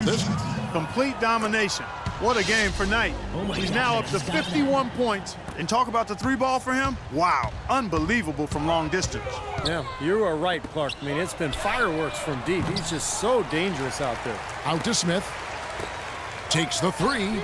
this. Complete domination. What a game for Knight. He's now up to 51 points. And talk about the three ball for him. Wow, unbelievable from long distance. Yeah, you are right, Clark. I mean, it's been fireworks from deep. He's just so dangerous out there. Out to Smith. Takes the three.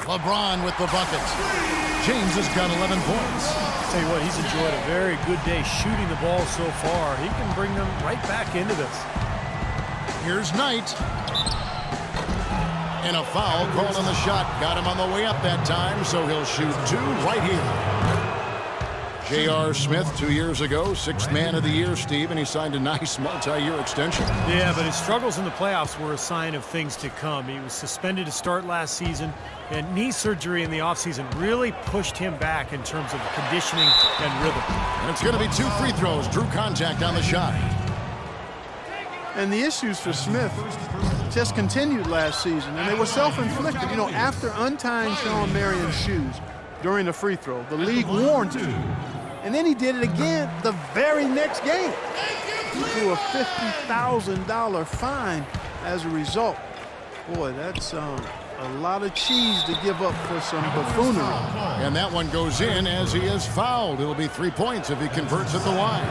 LeBron with the bucket. James has got 11 points. I'll tell you what, he's enjoyed a very good day shooting the ball so far. He can bring them right back into this. Here's Knight. And a foul called on the shot. Got him on the way up that time, so he'll shoot two right here. J.R. Smith, 2 years ago, 6th man of the year, Steve, and he signed a nice multi-year extension. Yeah, but his struggles in the playoffs were a sign of things to come. He was suspended to start last season, and knee surgery in the offseason really pushed him back in terms of conditioning and rhythm. And it's going to be 2 free throws. Drew contact on the shot. And the issues for Smith just continued last season, and they were self-inflicted. You know, after untying Sean Marion's shoes during the free throw, the league warned him. And then he did it again the very next game. He drew a $50,000 fine as a result. Boy, that's a lot of cheese to give up for some buffoonery. And that one goes in as he is fouled. It'll be 3 points if he converts at the line.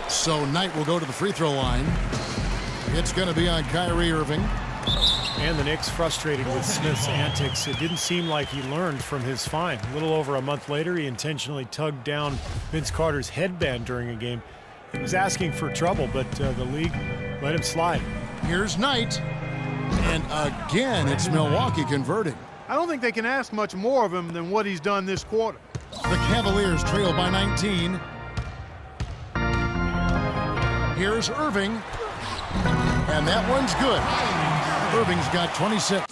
So Knight will go to the free throw line. It's going to be on Kyrie Irving. And the Knicks frustrated with Smith's antics. It didn't seem like he learned from his fine. A little over a month later, he intentionally tugged down Vince Carter's headband during a game. He was asking for trouble, but the league let him slide. Here's Knight. And again, it's Milwaukee converting. I don't think they can ask much more of him than what he's done this quarter. The Cavaliers trail by 19. Here's Irving. And that one's good. Irving's got 26.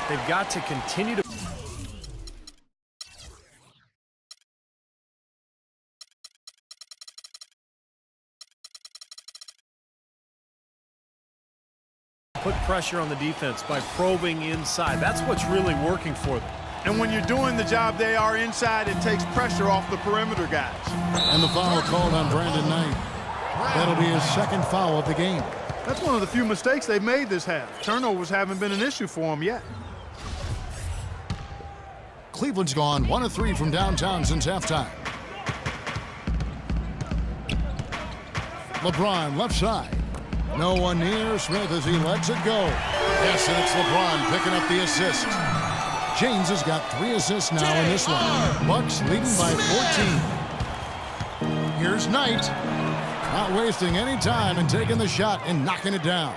They've got to continue to put pressure on the defense by probing inside. That's what's really working for them. And when you're doing the job they are inside, it takes pressure off the perimeter guys. And the foul called on Brandon Knight. That'll be his second foul of the game. That's one of the few mistakes they've made this half. Turnovers haven't been an issue for them yet. Cleveland's gone 1 of 3 from downtown since halftime. LeBron left side. No one near Smith as he lets it go. Yes, and it's LeBron picking up the assist. James has got 3 assists now in this one. Bucks leading by 14. Here's Knight. Not wasting any time and taking the shot and knocking it down.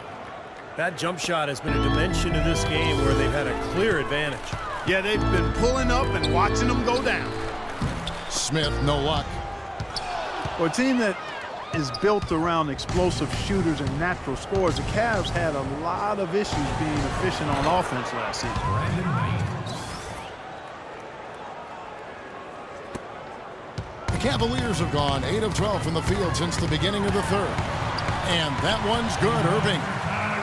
That jump shot has been a dimension of this game where they've had a clear advantage. Yeah, they've been pulling up and watching them go down. Smith, no luck. For a team that is built around explosive shooters and natural scorers, the Cavs had a lot of issues being efficient on offense last season. The Cavaliers have gone 8 of 12 from the field since the beginning of the third. And that one's good, Irving.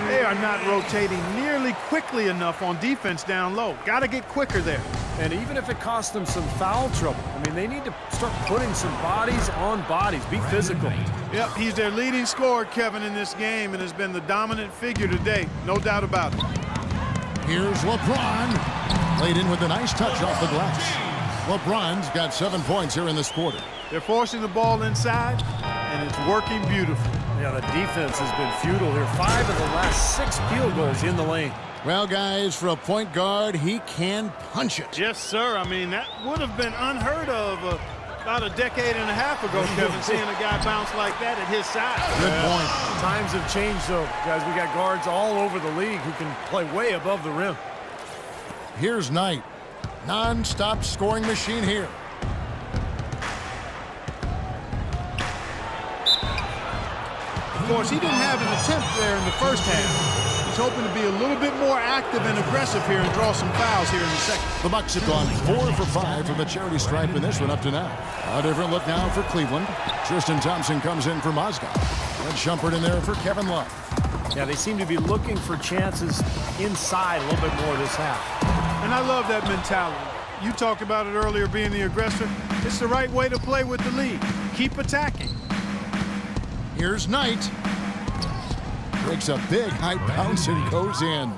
They are not rotating nearly quickly enough on defense down low. Got to get quicker there. And even if it costs them some foul trouble, I mean, they need to start putting some bodies on bodies. Be physical. Yep, he's their leading scorer, Kevin, in this game, and has been the dominant figure today. No doubt about it. Here's LeBron. Laid in with a nice touch off the glass. LeBron's got 7 points here in this quarter. They're forcing the ball inside, and it's working beautifully. Yeah, the defense has been futile here. 5 of the last 6 field goals in the lane. Well, guys, for a point guard, he can punch it. Yes, sir. I mean, that would have been unheard of about a decade and a half ago, Kevin, seeing a guy bounce like that at his size. Good point. Times have changed, though. Guys, we got guards all over the league who can play way above the rim. Here's Knight. Non-stop scoring machine here. Of course, he didn't have an attempt there in the first half. hoping to be a little bit more active and aggressive here and draw some fouls here in the second. The Bucks have gone 4 for 5 from the charity stripe in this one up to now. A different look now for Cleveland. Tristan Thompson comes in for Mozgov. And Shumpert in there for Kevin Love. Yeah, they seem to be looking for chances inside a little bit more this half. And I love that mentality. You talked about it earlier, being the aggressor. It's the right way to play with the lead. Keep attacking. Here's Knight. Breaks a big high bounce and goes in.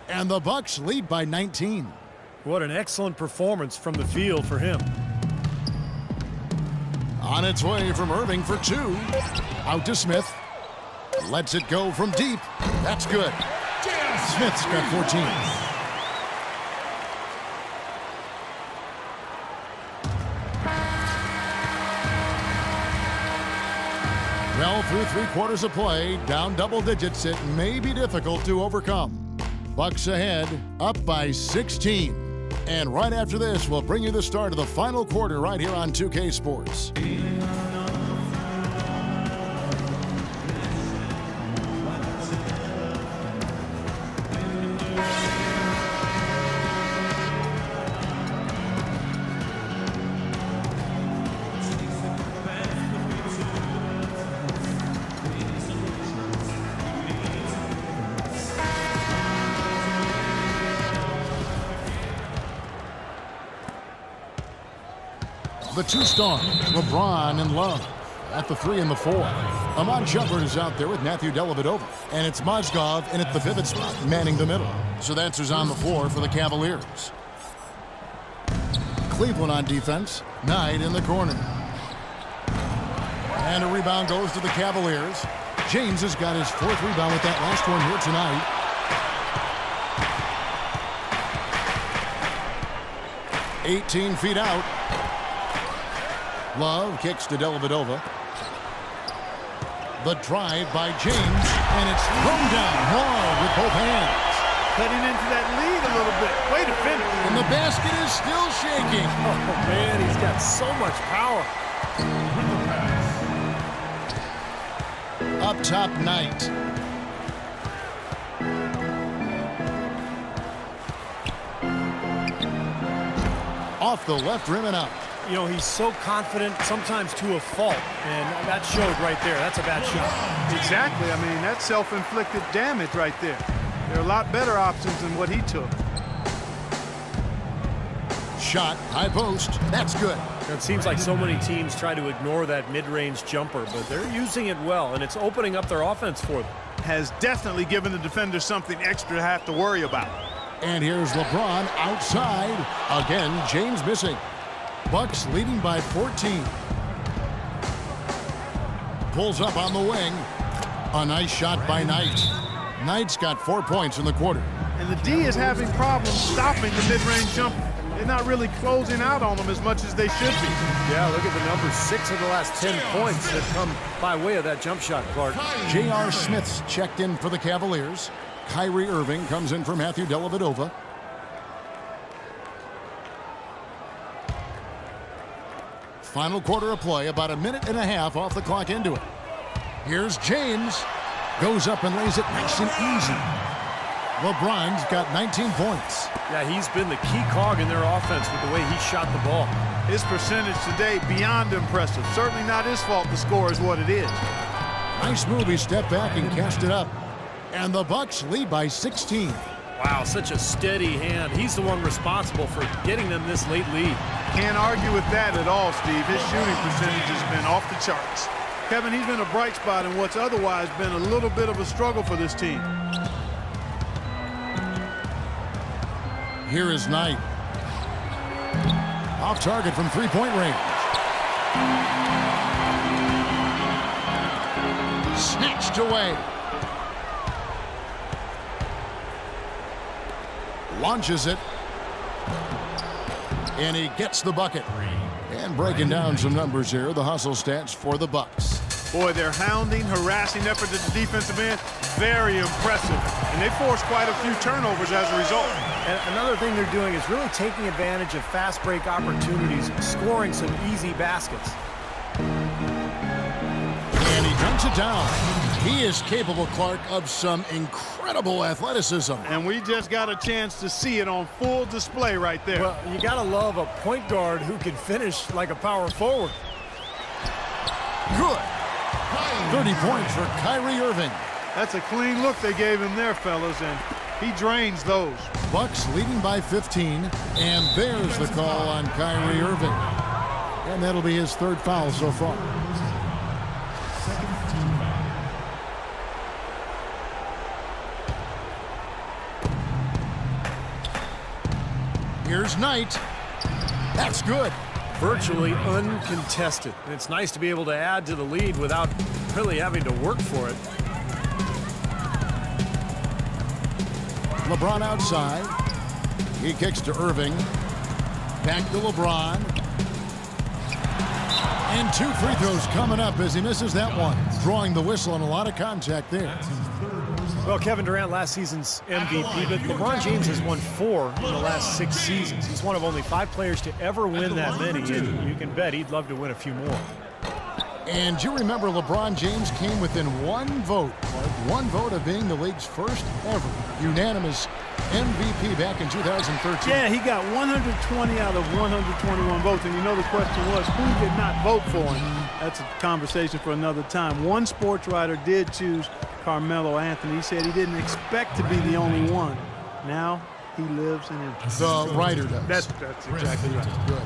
And the Bucks lead by 19. What an excellent performance from the field for him. On its way from Irving for 2. Out to Smith. Lets it go from deep. That's good. Smith's got 14. Well, through 3 quarters of play, down double digits, it may be difficult to overcome. Bucks ahead, up by 16. And right after this, we'll bring you the start of the final quarter right here on 2K Sports. The 2 stars, LeBron and Love. At the 3 and the 4. Iman Shumpert is out there with Matthew Dellavedova. And it's Mozgov in at the pivot spot, manning the middle. So that's who's on the floor for the Cavaliers. Cleveland on defense. Knight in the corner. And a rebound goes to the Cavaliers. James has got his 4th rebound with that last one here tonight. "18 feet out. Love kicks to Dellavedova. The drive by James, and it's thrown down hard with both hands. Cutting into that lead a little bit. Way to finish. And the basket is still shaking. Oh, man, he's got so much power. Up top, Knight. Off the left rim and out. You know, he's so confident, sometimes to a fault, and that showed right there. That's a bad shot. Exactly. I mean, that's self-inflicted damage right there. There are a lot better options than what he took. Shot, high post. That's good. It seems like so many teams try to ignore that mid-range jumper, but they're using it well, and it's opening up their offense for them. Has definitely given the defender something extra to have to worry about. And here's LeBron outside. Again, James missing. Bucks leading by 14. Pulls up on the wing. A nice shot by Knight. Knight's got 4 points in the quarter. And the D is having problems stopping the mid-range jumper. They're not really closing out on them as much as they should be. Yeah, look at the numbers. 6 of the last 10 points have come by way of that jump shot, Clark. J.R. Smith's checked in for the Cavaliers. Kyrie Irving comes in for Matthew Dellavedova. Final quarter of play, about a minute and a half off the clock into it. Here's James. Goes up and lays it nice and easy. LeBron's got 19 points. Yeah, he's been the key cog in their offense with the way he shot the ball. His percentage today beyond impressive. Certainly not his fault the score is what it is. Nice move. He stepped back and cast it up. And the Bucks lead by 16. Wow, such a steady hand. He's the one responsible for getting them this late lead. Can't argue with that at all, Steve. His shooting percentage has been off the charts. Kevin, he's been a bright spot in what's otherwise been a little bit of a struggle for this team. Here is Knight. Off target from three-point range. Snatched away. Launches it. And he gets the bucket. And breaking down some numbers here, the hustle stats for the Bucks. Boy, their hounding, harassing effort at the defensive end, very impressive. And they forced quite a few turnovers as a result. And another thing they're doing is really taking advantage of fast break opportunities, scoring some easy baskets. And he dunks it down. He is capable, Clark, of some incredible athleticism. And we just got a chance to see it on full display right there. Well, you got to love a point guard who can finish like a power forward. Good. 30 points for Kyrie Irving. That's a clean look they gave him there, fellas, and he drains those. Bucks leading by 15, and there's the call on Kyrie Irving. And that'll be his third foul so far. Here's Knight. That's good. Virtually uncontested. And it's nice to be able to add to the lead without really having to work for it. LeBron outside. He kicks to Irving. Back to LeBron. And 2 free throws coming up as he misses that one. Drawing the whistle and a lot of contact there. Well, Kevin Durant, last season's MVP, but LeBron James has won 4 in the last 6 seasons. He's one of only 5 players to ever win that many, and you can bet he'd love to win a few more. And you remember LeBron James came within 1 vote, Mark, 1 vote of being the league's first ever unanimous MVP back in 2013. Yeah, he got 120 out of 121 votes, and you know the question was, who did not vote for him? That's a conversation for another time. One sports writer did choose Carmelo Anthony. He said he didn't expect to be the only one. Now he lives in it. The writer does. That's exactly right. Good.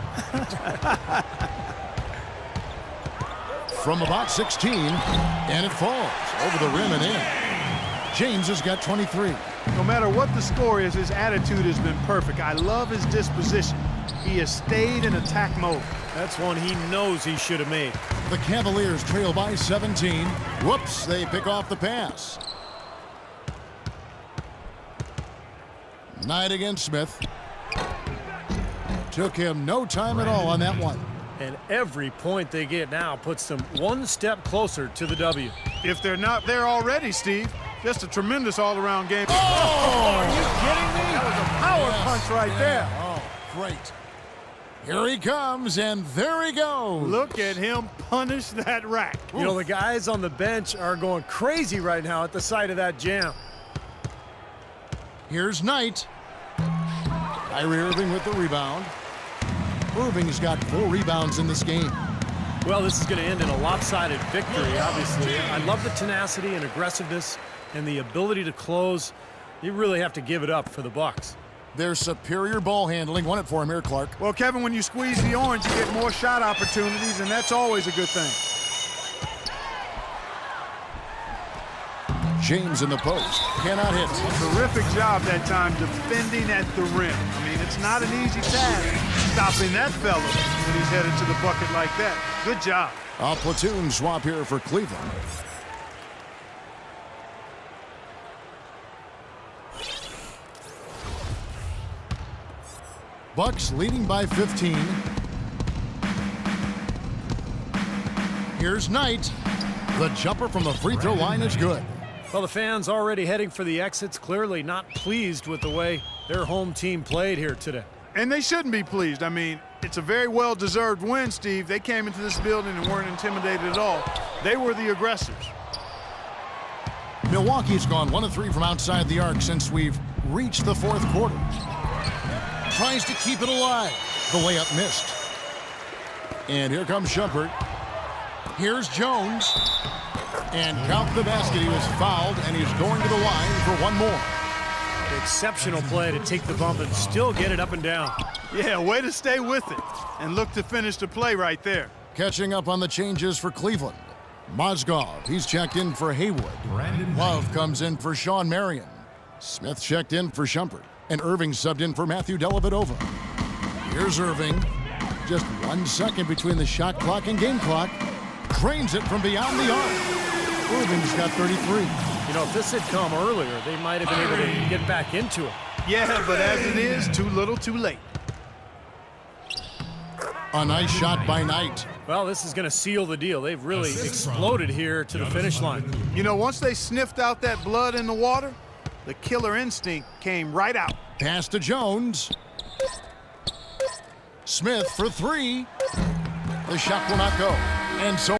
From about 16, and it falls over the rim and in. James has got 23. No matter what the score is, his attitude has been perfect. I love his disposition. He has stayed in attack mode. That's one he knows he should have made. The Cavaliers trail by 17. Whoops, they pick off the pass. Knight against Smith. Took him no time at all on that one. And every point they get now puts them 1 step closer to the W. If they're not there already, Steve, just a tremendous all-around game. Oh! Are you kidding me? That was a power punch right there. Oh, great. Here he comes, and there he goes. Look at him punish that rack. You know, the guys on the bench are going crazy right now at the sight of that jam. Here's Knight. Kyrie Irving with the rebound. Irving's got 4 rebounds in this game. Well, this is going to end in a lopsided victory, obviously. I love the tenacity and aggressiveness and the ability to close. You really have to give it up for the Bucks. Their superior ball handling won it for him here, Clark. Well, Kevin, when you squeeze the orange, you get more shot opportunities, and that's always a good thing. James in the post. Cannot hit. Terrific job that time defending at the rim. I mean, it's not an easy task stopping that fella when he's headed to the bucket like that. Good job. A platoon swap here for Cleveland. Bucks leading by 15. Here's Knight. The jumper from the free throw line is good. Well, the fans already heading for the exits, clearly not pleased with the way their home team played here today. And they shouldn't be pleased. I mean, it's a very well-deserved win, Steve. They came into this building and weren't intimidated at all. They were the aggressors. Milwaukee's gone 1 of 3 from outside the arc since we've reached the 4th quarter. Tries to keep it alive. The layup missed. And here comes Shumpert. Here's Jones. And count the basket. He was fouled, and he's going to the line for 1 more. Exceptional play to take the bump and still get it up and down. Yeah, way to stay with it and look to finish the play right there. Catching up on the changes for Cleveland. Mozgov, he's checked in for Haywood. Love comes in for Sean Marion. Smith checked in for Shumpert. And Irving subbed in for Matthew Dellavedova. Here's Irving. Just 1 second between the shot clock and game clock. Drains it from beyond the arc. Irving's got 33. You know, if this had come earlier, they might have been able to get back into it. Yeah, but as it is, too little, too late. A nice shot by Knight. Well, this is going to seal the deal. They've really exploded here to the finish line. You know, once they sniffed out that blood in the water, the killer instinct came right out. Pass to Jones. Smith for 3. The shot will not go. And so